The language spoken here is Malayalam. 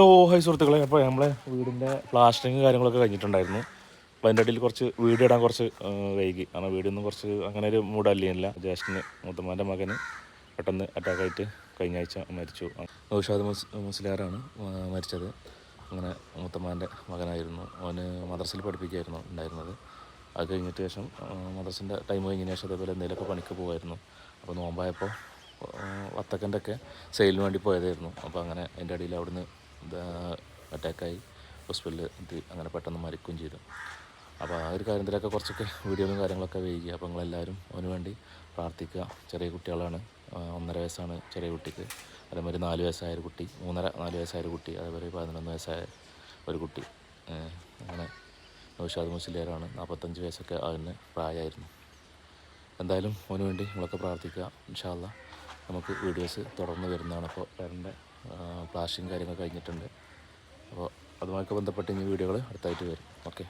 ഹായ് സുഹൃത്തുക്കളെ, അപ്പോൾ നമ്മളെ വീടിൻ്റെ പ്ലാസ്റ്ററിങ് കാര്യങ്ങളൊക്കെ കഴിഞ്ഞിട്ടുണ്ടായിരുന്നു. അപ്പോൾ അതിൻ്റെ ഇടയിൽ കുറച്ച് വീഡിയോ ഇടാൻ കുറച്ച് വൈകി. കാരണം വീഡിയോ ഒന്നും കുറച്ച് അങ്ങനെ ഒരു മൂടല്ലില്ല. ജ്യേഷ്ഠന് മുത്തമ്മാൻ്റെ മകന് പെട്ടെന്ന് അറ്റാക്കായിട്ട് കഴിഞ്ഞ ആഴ്ച മരിച്ചു. നൗഷാദ് മുസ്ലിയാറാണ് മരിച്ചത്. അങ്ങനെ മുത്തമ്മാൻ്റെ മകനായിരുന്നു. അവന് മദ്രസയിൽ പഠിപ്പിക്കുകയായിരുന്നു ഉണ്ടായിരുന്നത്. അത് കഴിഞ്ഞിട്ട് ശേഷം മദ്രസിൻ്റെ ടൈം കഴിഞ്ഞതിന് ശേഷം അതേപോലെ എന്തെങ്കിലുമൊക്കെ പണിക്ക് പോകുമായിരുന്നു. അപ്പോൾ നോമ്പായപ്പോൾ വത്തക്കൻ്റെ ഒക്കെ സെയിലിന് വേണ്ടി പോയതായിരുന്നു. അപ്പോൾ അങ്ങനെ അതിൻ്റെ ഇടയിൽ അവിടുന്ന് അറ്റാക്കായി ഹോസ്പിറ്റലിൽ എത്തി. അങ്ങനെ പെട്ടെന്ന് മരിക്കുകയും ചെയ്തു. അപ്പോൾ ആ ഒരു കാര്യത്തിലൊക്കെ കുറച്ചൊക്കെ വീഡിയോയും കാര്യങ്ങളൊക്കെ വൈകി. അപ്പോൾ നിങ്ങളെല്ലാവരും അവന് വേണ്ടി പ്രാർത്ഥിക്കുക. ചെറിയ കുട്ടികളാണ്. 1.5 വയസ്സാണ് ചെറിയ കുട്ടിക്ക്. അതേമാതിരി 4 വയസ്സായ ഒരു കുട്ടി, 3.5-4 വയസ്സായ ഒരു കുട്ടി, അതേപോലെ 11 വയസ്സായ ഒരു കുട്ടി. അങ്ങനെ നൗഷാദ് മുസ്ലിയാറാണ്. 45 വയസ്സൊക്കെ അതിന് പ്രായമായിരുന്നു. എന്തായാലും അവന് വേണ്ടി നമ്മളൊക്കെ പ്രാർത്ഥിക്കുക. ഇൻഷാ അല്ലാഹ് നമുക്ക് വീഡിയോസ് തുടർന്ന് വരുന്നതാണ്. അപ്പോൾ പേരൻ്റെ പ്ലാസ്റ്റിങ് കാര്യങ്ങൾ കഴിഞ്ഞിട്ടുണ്ട്. അപ്പോൾ അതുമായൊക്കെ ബന്ധപ്പെട്ട് ഇനി വീഡിയോകൾ അടുത്തായിട്ട് വരും. ഓക്കെ.